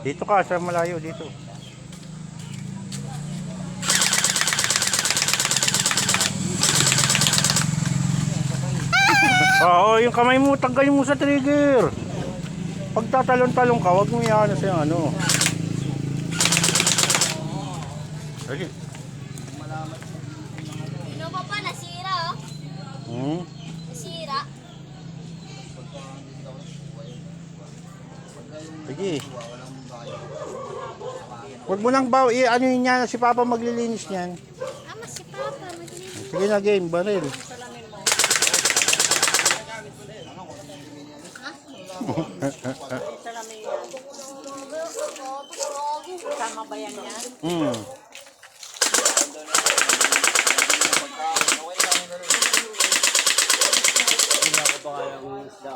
Dito ka, sa malayo dito. Oo, yung kamay mo, tanggalin mo sa trigger. Pag tatalon-talon ka, wag mo iano sa ano. Sige. Ano pa pa, nasira oh. Nasira. Sige. Wag mo nang ano yun yan, si Papa maglilinis niyan. Ama si Papa, maglinis. Sige na game, baril. Tama ba yan yan? Hindi ako pa kaya ng isda.